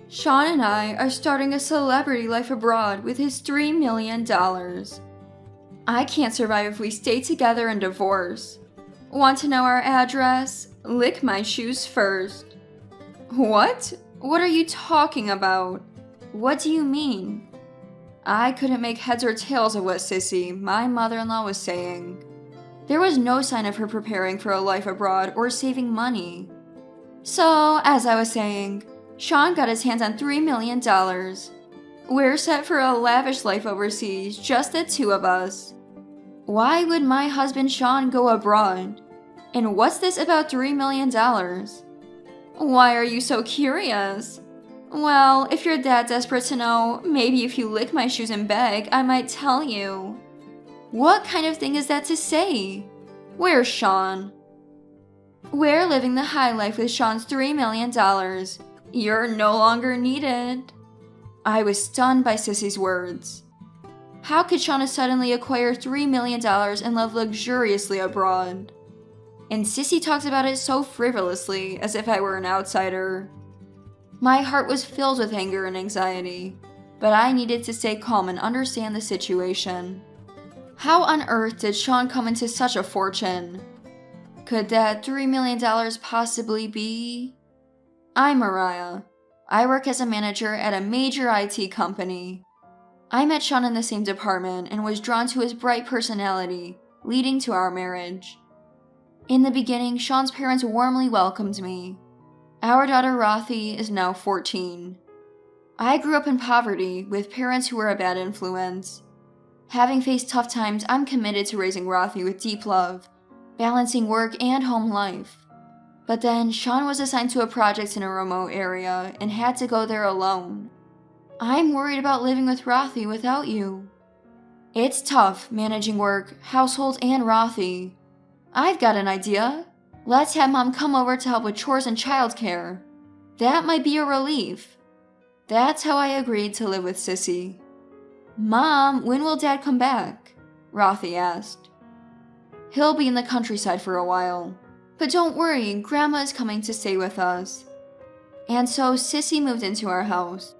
Sean and I are starting a celebrity life abroad with his $3 million. I can't survive if we stay together and divorce. Want to know our address? Lick my shoes first. What? What are you talking about? What do you mean? I couldn't make heads or tails of what Sissy, my mother-in-law, was saying. There was no sign of her preparing for a life abroad or saving money. So, as I was saying, Sean got his hands on $3 million. We're set for a lavish life overseas, just the two of us. Why would my husband Sean go abroad? And what's this about $3 million? Why are you so curious? Well, if you're that desperate to know, maybe if you lick my shoes and beg, I might tell you. What kind of thing is that to say? Where's Sean? We're living the high life with Sean's $3 million. You're no longer needed. I was stunned by Sissy's words. How could Shauna suddenly acquire $3 million and live luxuriously abroad? And Sissy talks about it so frivolously, as if I were an outsider. My heart was filled with anger and anxiety, but I needed to stay calm and understand the situation. How on earth did Sean come into such a fortune? Could that $3 million possibly be? I'm Mariah. I work as a manager at a major IT company. I met Sean in the same department and was drawn to his bright personality, leading to our marriage. In the beginning, Sean's parents warmly welcomed me. Our daughter Rothy is now 14. I grew up in poverty with parents who were a bad influence. Having faced tough times, I'm committed to raising Rothy with deep love, balancing work and home life. But then, Sean was assigned to a project in a remote area and had to go there alone. I'm worried about living with Rothy without you. It's tough managing work, household, and Rothy. I've got an idea. Let's have Mom come over to help with chores and childcare. That might be a relief. That's how I agreed to live with Sissy. Mom, when will Dad come back? Rothy asked. He'll be in the countryside for a while. But don't worry, Grandma is coming to stay with us. And so Sissy moved into our house.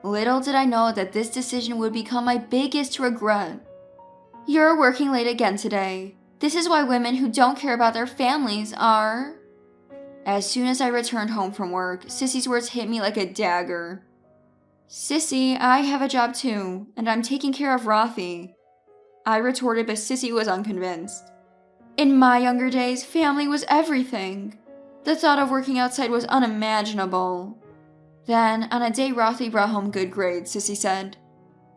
Little did I know that this decision would become my biggest regret. You're working late again today. This is why women who don't care about their families are... As soon as I returned home from work, Sissy's words hit me like a dagger. Sissy, I have a job too, and I'm taking care of Rothy. I retorted, but Sissy was unconvinced. In my younger days, family was everything. The thought of working outside was unimaginable. Then, on a day Rothy brought home good grades, Sissy said,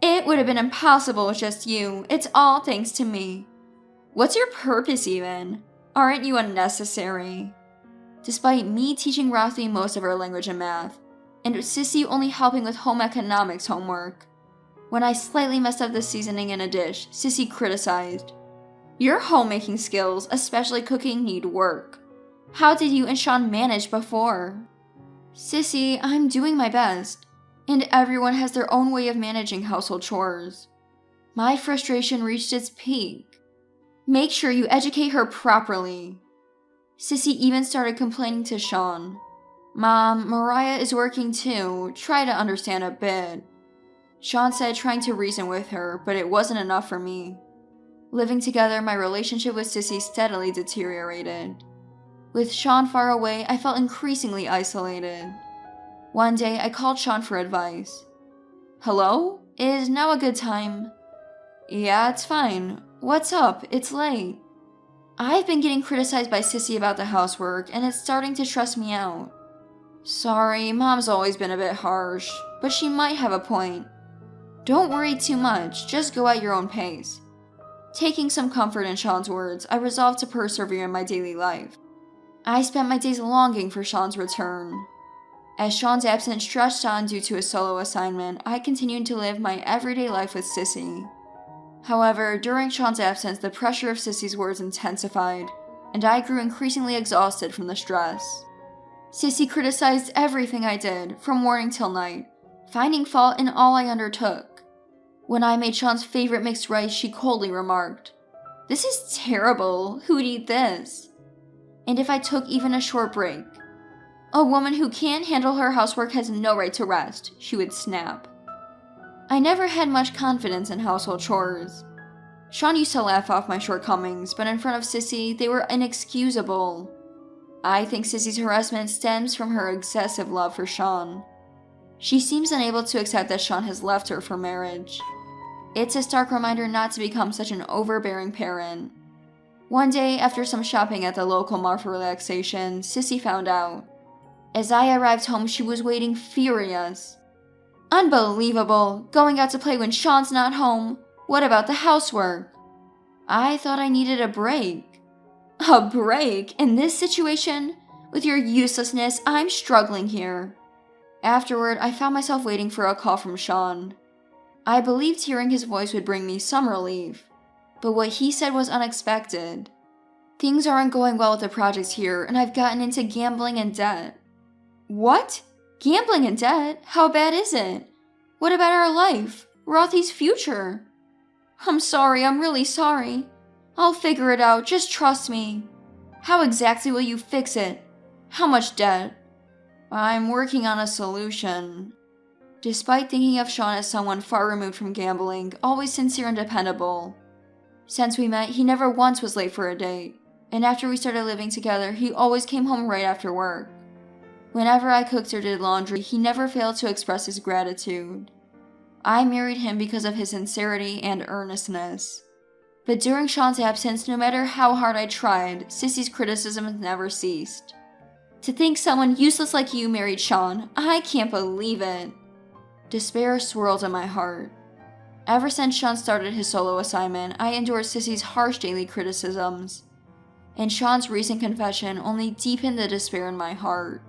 It would have been impossible with just you. It's all thanks to me. What's your purpose even? Aren't you unnecessary? Despite me teaching Rothy most of her language and math, and Sissy only helping with home economics homework, when I slightly messed up the seasoning in a dish, Sissy criticized. Your homemaking skills, especially cooking, need work. How did you and Sean manage before? Sissy, I'm doing my best, and everyone has their own way of managing household chores. My frustration reached its peak. Make sure you educate her properly. Sissy even started complaining to Sean. Mom, Mariah is working too. Try to understand a bit. Sean said, trying to reason with her, but it wasn't enough for me. Living together, my relationship with Sissy steadily deteriorated. With Sean far away, I felt increasingly isolated. One day, I called Sean for advice. Hello? Is now a good time? Yeah, it's fine. What's up? It's late. I've been getting criticized by Sissy about the housework, and it's starting to stress me out. Sorry, Mom's always been a bit harsh, but she might have a point. Don't worry too much, just go at your own pace. Taking some comfort in Sean's words, I resolved to persevere in my daily life. I spent my days longing for Sean's return. As Sean's absence stretched on due to a solo assignment, I continued to live my everyday life with Sissy. However, during Sean's absence, the pressure of Sissy's words intensified, and I grew increasingly exhausted from the stress. Sissy criticized everything I did, from morning till night, finding fault in all I undertook. When I made Sean's favorite mixed rice, she coldly remarked, "This is terrible. Who'd eat this?" And if I took even a short break, A woman who can't handle her housework has no right to rest, she would snap. I never had much confidence in household chores. Sean used to laugh off my shortcomings, but in front of Sissy, they were inexcusable. I think Sissy's harassment stems from her excessive love for Sean. She seems unable to accept that Sean has left her for marriage. It's a stark reminder not to become such an overbearing parent. One day, after some shopping at the local mall for relaxation, Sissy found out. As I arrived home, she was waiting furious. Unbelievable! Going out to play when Sean's not home. What about the housework? I thought I needed a break. A break? In this situation? With your uselessness, I'm struggling here. Afterward, I found myself waiting for a call from Sean. I believed hearing his voice would bring me some relief, but what he said was unexpected. Things aren't going well with the projects here, and I've gotten into gambling and debt. What? Gambling and debt? How bad is it? What about our life? Rothy's future? I'm sorry, I'm really sorry. I'll figure it out, just trust me. How exactly will you fix it? How much debt? I'm working on a solution. Despite thinking of Sean as someone far removed from gambling, always sincere and dependable. Since we met, he never once was late for a date, and after we started living together, he always came home right after work. Whenever I cooked or did laundry, he never failed to express his gratitude. I married him because of his sincerity and earnestness. But during Sean's absence, no matter how hard I tried, Sissy's criticisms never ceased. To think someone useless like you married Sean, I can't believe it. Despair swirled in my heart. Ever since Sean started his solo assignment, I endured Sissy's harsh daily criticisms. And Sean's recent confession only deepened the despair in my heart.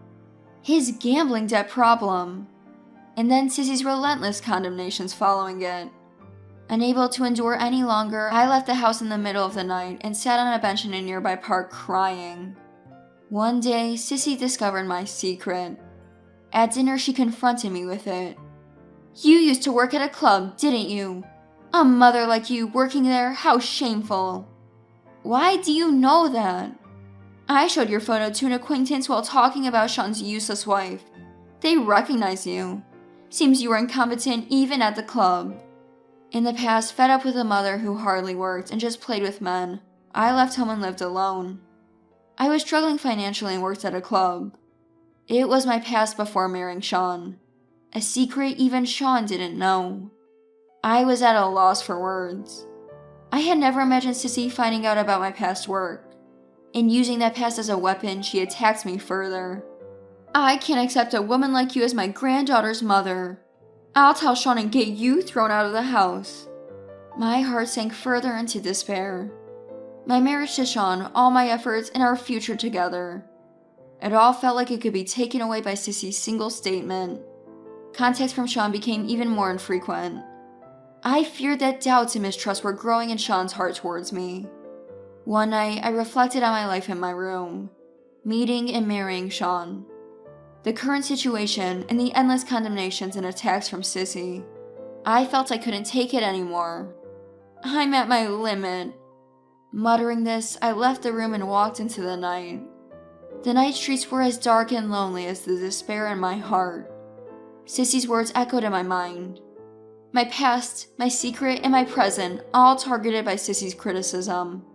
His gambling debt problem. And then Sissy's relentless condemnations following it. Unable to endure any longer, I left the house in the middle of the night and sat on a bench in a nearby park crying. One day, Sissy discovered my secret. At dinner, she confronted me with it. You used to work at a club, didn't you? A mother like you working there, how shameful. Why do you know that? I showed your photo to an acquaintance while talking about Sean's useless wife. They recognize you. Seems you were incompetent even at the club. In the past, fed up with a mother who hardly worked and just played with men, I left home and lived alone. I was struggling financially and worked at a club. It was my past before marrying Sean. A secret even Sean didn't know. I was at a loss for words. I had never imagined Sissy finding out about my past work. And using that past as a weapon, she attacked me further. I can't accept a woman like you as my granddaughter's mother. I'll tell Sean and get you thrown out of the house. My heart sank further into despair. My marriage to Sean, all my efforts, and our future together. It all felt like it could be taken away by Sissy's single statement. Contact from Sean became even more infrequent. I feared that doubts and mistrust were growing in Sean's heart towards me. One night, I reflected on my life in my room, meeting and marrying Sean. The current situation and the endless condemnations and attacks from Sissy. I felt I couldn't take it anymore. I'm at my limit. Muttering this, I left the room and walked into the night. The night streets were as dark and lonely as the despair in my heart. Sissy's words echoed in my mind. My past, my secret, and my present, all targeted by Sissy's criticism.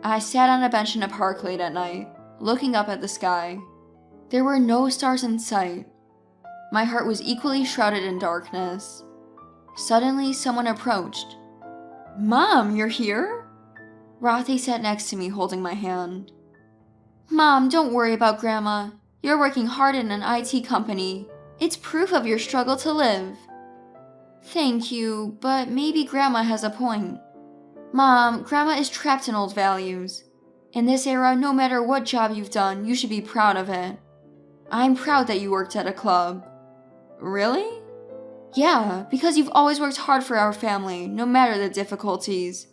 I sat on a bench in a park late at night, looking up at the sky. There were no stars in sight. My heart was equally shrouded in darkness. Suddenly, someone approached. Mom, you're here? Rothy sat next to me, holding my hand. Mom, don't worry about Grandma. You're working hard in an IT company. It's proof of your struggle to live. Thank you, but maybe Grandma has a point. Mom, Grandma is trapped in old values. In this era, no matter what job you've done, you should be proud of it. I'm proud that you worked at a club. Really? Yeah, because you've always worked hard for our family, no matter the difficulties.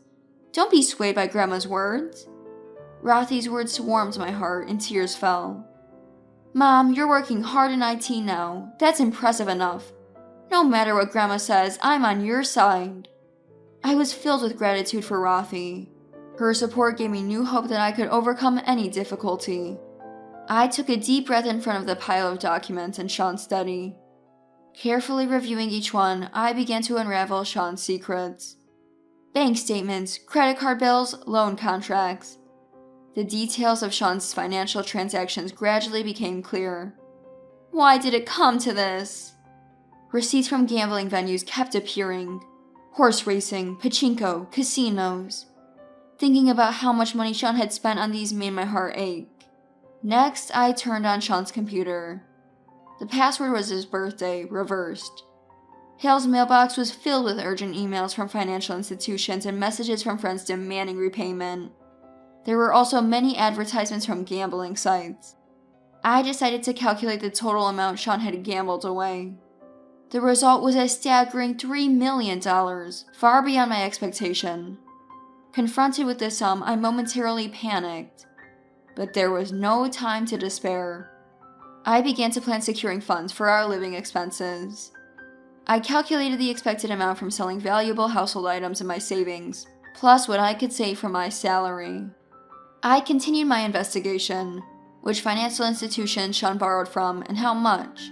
Don't be swayed by Grandma's words. Rothy's words warmed my heart and tears fell. Mom, you're working hard in IT now. That's impressive enough. No matter what Grandma says, I'm on your side. I was filled with gratitude for Rothy. Her support gave me new hope that I could overcome any difficulty. I took a deep breath in front of the pile of documents in Sean's study. Carefully reviewing each one, I began to unravel Sean's secrets. Bank statements, credit card bills, loan contracts. The details of Sean's financial transactions gradually became clear. Why did it come to this? Receipts from gambling venues kept appearing. Horse racing, pachinko, casinos. Thinking about how much money Sean had spent on these made my heart ache. Next, I turned on Sean's computer. The password was his birthday, reversed. Hale's mailbox was filled with urgent emails from financial institutions and messages from friends demanding repayment. There were also many advertisements from gambling sites. I decided to calculate the total amount Sean had gambled away. The result was a staggering $3 million, far beyond my expectation. Confronted with this sum, I momentarily panicked. But there was no time to despair. I began to plan securing funds for our living expenses. I calculated the expected amount from selling valuable household items in my savings, plus what I could save from my salary. I continued my investigation, which financial institution Sean borrowed from and how much.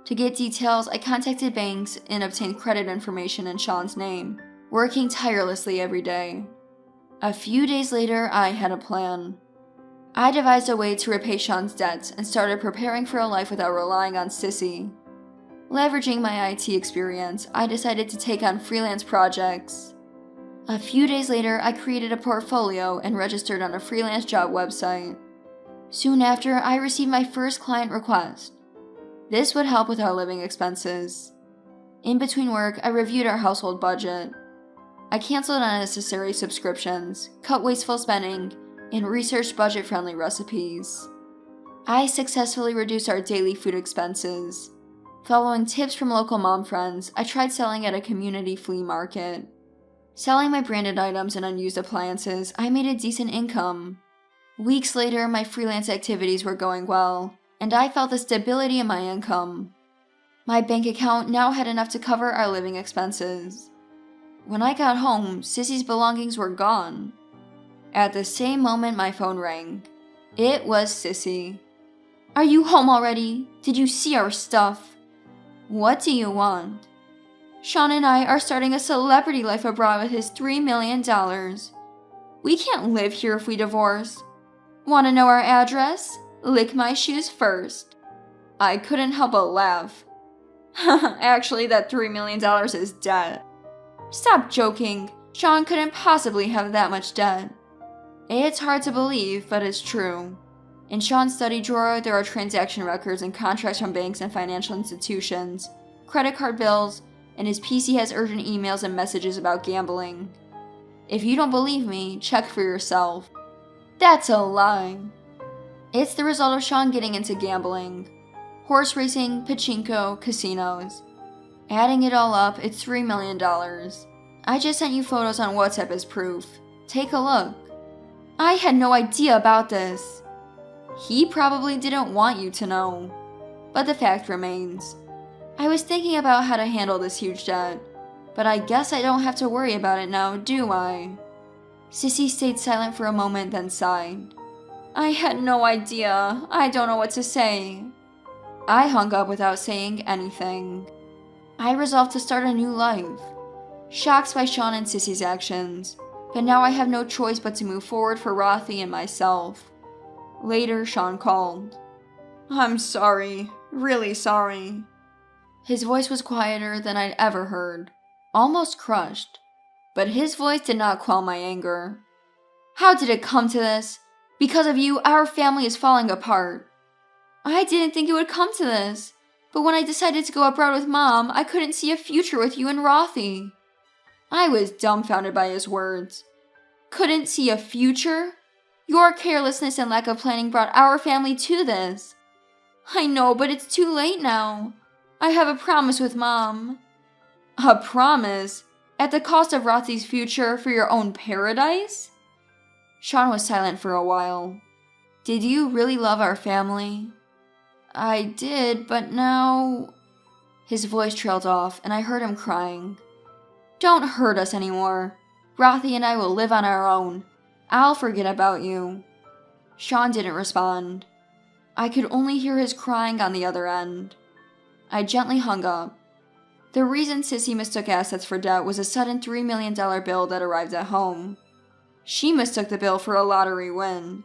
To get details, I contacted banks and obtained credit information in Sean's name, working tirelessly every day. A few days later, I had a plan. I devised a way to repay Sean's debts and started preparing for a life without relying on Sissy. Leveraging my IT experience, I decided to take on freelance projects. A few days later, I created a portfolio and registered on a freelance job website. Soon after, I received my first client request. This would help with our living expenses. In between work, I reviewed our household budget. I canceled unnecessary subscriptions, cut wasteful spending, and researched budget-friendly recipes. I successfully reduced our daily food expenses. Following tips from local mom friends, I tried selling at a community flea market. Selling my branded items and unused appliances, I made a decent income. Weeks later, my freelance activities were going well, and I felt the stability in my income. My bank account now had enough to cover our living expenses. When I got home, Sissy's belongings were gone. At the same moment, my phone rang. It was Sissy. "Are you home already? Did you see our stuff?" "What do you want?" "Sean and I are starting a celebrity life abroad with his $3 million. We can't live here if we divorce. Want to know our address? Lick my shoes first." I couldn't help but laugh. Actually, that $3 million is debt. Stop joking. Sean couldn't possibly have that much debt. It's hard to believe, but it's true. In Sean's study drawer, there are transaction records and contracts from banks and financial institutions, credit card bills, and his PC has urgent emails and messages about gambling. If you don't believe me, check for yourself. That's a lie. It's the result of Sean getting into gambling. Horse racing, pachinko, casinos. Adding it all up, it's $3 million. I just sent you photos on WhatsApp as proof. Take a look. I had no idea about this. He probably didn't want you to know. But the fact remains. I was thinking about how to handle this huge debt, but I guess I don't have to worry about it now, do I? Sissy stayed silent for a moment, then sighed. I had no idea. I don't know what to say. I hung up without saying anything. I resolved to start a new life. Shocked by Sean and Sissy's actions, but now I have no choice but to move forward for Rothy and myself. Later, Sean called. "I'm sorry. Really sorry." His voice was quieter than I'd ever heard, almost crushed. But his voice did not quell my anger. "How did it come to this? Because of you, our family is falling apart. I didn't think it would come to this, but when I decided to go abroad with Mom, I couldn't see a future with you and Rothy." I was dumbfounded by his words. Couldn't see a future? Your carelessness and lack of planning brought our family to this. I know, but it's too late now. I have a promise with Mom. A promise? At the cost of Rothy's future for your own paradise? Sean was silent for a while. Did you really love our family? I did, but now... His voice trailed off, and I heard him crying. Don't hurt us anymore. Rothy and I will live on our own. I'll forget about you. Sean didn't respond. I could only hear his crying on the other end. I gently hung up. The reason Sissy mistook assets for debt was a sudden $3 million bill that arrived at home. She mistook the bill for a lottery win.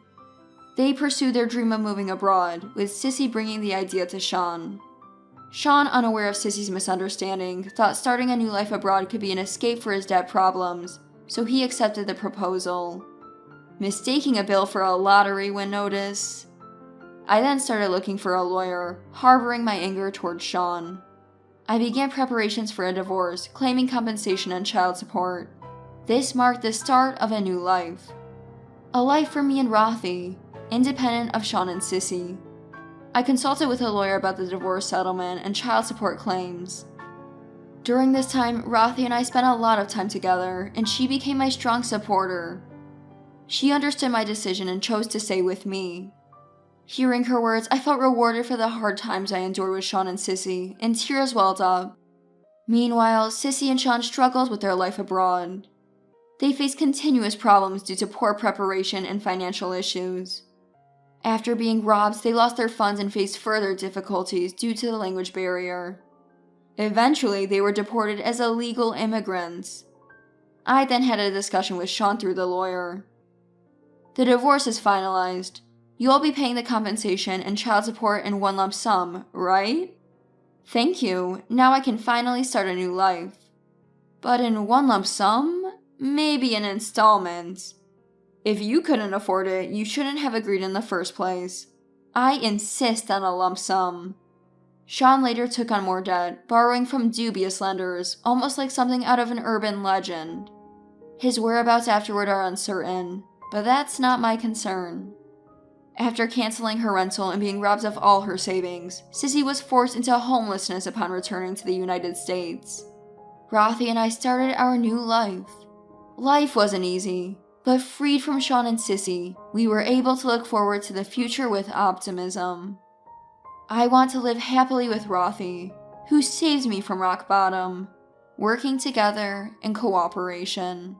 They pursued their dream of moving abroad, with Sissy bringing the idea to Sean. Sean, unaware of Sissy's misunderstanding, thought starting a new life abroad could be an escape for his debt problems, so he accepted the proposal. Mistaking a bill for a lottery win notice. I then started looking for a lawyer, harboring my anger towards Sean. I began preparations for a divorce, claiming compensation and child support. This marked the start of a new life. A life for me and Rothy, independent of Sean and Sissy. I consulted with a lawyer about the divorce settlement and child support claims. During this time, Rothy and I spent a lot of time together, and she became my strong supporter. She understood my decision and chose to stay with me. Hearing her words, I felt rewarded for the hard times I endured with Sean and Sissy, and tears welled up. Meanwhile, Sissy and Sean struggled with their life abroad. They faced continuous problems due to poor preparation and financial issues. After being robbed, they lost their funds and faced further difficulties due to the language barrier. Eventually, they were deported as illegal immigrants. I then had a discussion with Sean through the lawyer. The divorce is finalized. You'll be paying the compensation and child support in one lump sum, right? Thank you. Now I can finally start a new life. But in one lump sum? Maybe in installments. If you couldn't afford it, you shouldn't have agreed in the first place. I insist on a lump sum. Sean later took on more debt, borrowing from dubious lenders, almost like something out of an urban legend. His whereabouts afterward are uncertain, but that's not my concern. After canceling her rental and being robbed of all her savings, Sissy was forced into homelessness upon returning to the United States. Rothy and I started our new life. Life wasn't easy. But freed from Sean and Sissy, we were able to look forward to the future with optimism. I want to live happily with Rothy, who saves me from rock bottom, working together in cooperation.